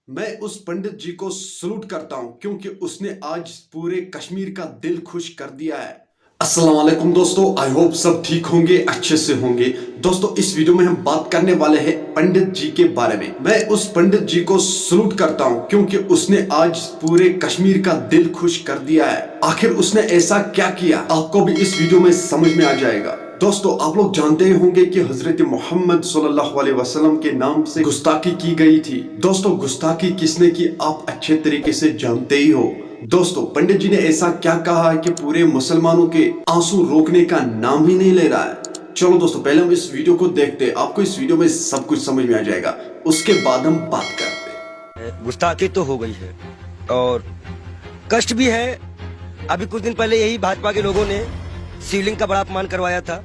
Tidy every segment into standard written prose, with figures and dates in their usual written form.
मैं उस पंडित जी को सलूट करता हूं क्योंकि उसने आज पूरे कश्मीर का दिल खुश कर दिया है। अस्सलाम वालेकुम दोस्तों, आई होप सब ठीक होंगे, अच्छे से होंगे। दोस्तों इस वीडियो में हम बात करने वाले हैं पंडित जी के बारे में। मैं उस पंडित जी को सलूट करता हूं क्योंकि उसने आज पूरे कश्मीर का दिल खुश कर दिया है। आखिर उसने ऐसा क्या किया, आपको भी इस वीडियो में समझ में आ जाएगा। दोस्तों आप लोग जानते होंगे कि हजरत मोहम्मद सल्लल्लाहु अलैहि वसल्लम के नाम से गुस्ताखी की गई थी। दोस्तों गुस्ताखी किसने की आप अच्छे तरीके से जानते ही हो। दोस्तों पंडित जी ने ऐसा क्या कहा है कि पूरे मुसलमानों के आंसू रोकने का नाम ही नहीं ले रहा है। चलो दोस्तों पहले हम इस वीडियो को देखते हैं, आपको इस वीडियो में सब कुछ समझ में आ जाएगा, उसके बाद हम बात करते हैं। गुस्ताखी तो हो गई है और कष्ट भी है। अभी कुछ दिन पहले यही भाजपा के लोगों ने शिवलिंग का बड़ा अपमान करवाया था।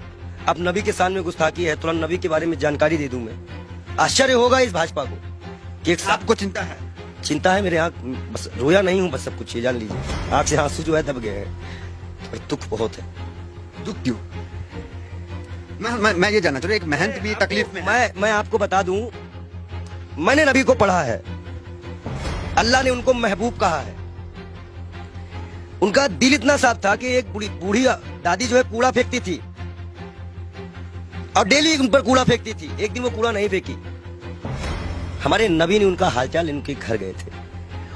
अब नबी के सामने गुस्ताखी है, तुरंत नबी के बारे में जानकारी दे दूं मैं। आश्चर्य होगा इस भाजपा को कि आपको चिंता है? चिंता है, मेरे आंख बस रोया नहीं हूँ, बस सब कुछ ये जान लीजिए। आंख से आंसू जो है दब गए हैं और दुख बहुत है। दुख क्यों? मैं ये जानना चाह रहा हूं, एक महंत भी तकलीफ में है। मैं आपको बता दूं, मैंने नबी को पढ़ा है, अल्लाह ने उनको महबूब कहा है। उनका दिल इतना साफ था कि एक बूढ़ी दादी जो है कूड़ा फेंकती थी और डेली उन पर कूड़ा फेंकती थी। एक दिन वो कूड़ा नहीं फेंकी, हमारे नबी ने उनका हालचाल इनके घर गए थे।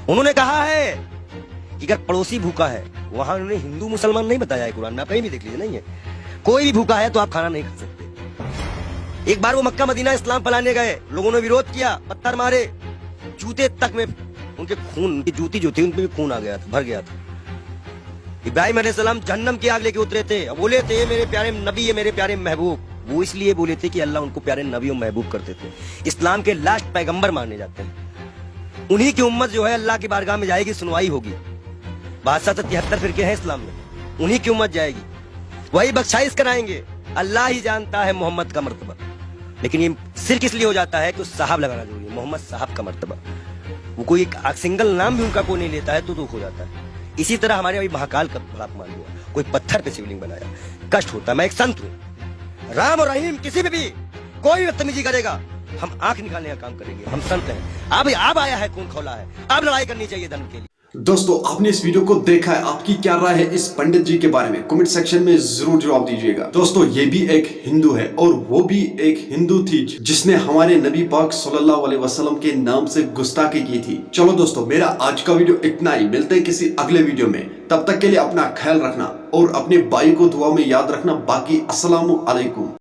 उन्होंने कहा है कि अगर पड़ोसी भूखा है, वहां उन्होंने हिंदू मुसलमान नहीं बताया है, कुरान में आप कहीं भी देख लीजिए, नहीं है कोई भी भूखा है तो आप खाना नहीं खा सकते। एक बार वो मक्का मदीना इस्लाम फैलाने गए, लोगों ने विरोध किया, पत्थर मारे, जूते तक में उनके खून, उनकी जूती जो थी उनपे भी खून आ गया था, भर गया था। इब्राहिम अलैहिस्सलाम जहन्नम की आग लेके उतरे थे, बोले थे मेरे प्यारे नबी है, मेरे प्यारे महबूब। वो इसलिए बोले थे कि अल्लाह उनको प्यारे नबी और महबूब करते थे। इस्लाम के लास्ट पैगंबर माने जाते हैं। उन्हीं की उम्मत जो है अल्लाह की बारगाह में जाएगी, सुनवाई होगी। 72 फिरके हैं इस्लाम में, उन्हीं की उम्मत जाएगी, वही बख्शाइश कराएंगे। अल्लाह ही जानता है मोहम्मद का मर्तबा, लेकिन ये सिर्फ इसलिए हो जाता है कि उस साहब लगाना जरूरी है, मोहम्मद साहब का मर्तबा। वो कोई एक सिंगल नाम भी उनका कोई नहीं लेता है तो दुख हो जाता है। इसी तरह हमारे अभी महाकाल का बड़ा अपमान हुआ, कोई पत्थर पे शिवलिंग बनाया, कष्ट होता है। मैं एक संत हूँ, राम और रहीम किसी पे भी कोई बदतमीजी करेगा हम आंख निकालने का काम करेंगे, हम संत हैं। अब आया है, खून खौला है, अब लड़ाई करनी चाहिए धर्म के लिए। दोस्तों आपने इस वीडियो को देखा है, आपकी क्या राय है इस पंडित जी के बारे में कमेंट सेक्शन में जरूर जवाब दीजिएगा। दोस्तों ये भी एक हिंदू है और वो भी एक हिंदू थी जिसने हमारे नबी पाक सल्लल्लाहु अलैहि वसल्लम के नाम से गुस्ताखी की थी। चलो दोस्तों मेरा आज का वीडियो इतना ही, मिलते हैं किसी अगले वीडियो में। तब तक के लिए अपना ख्याल रखना और अपने भाई को दुआ में याद रखना। बाकी अस्सलामु अलैकुम।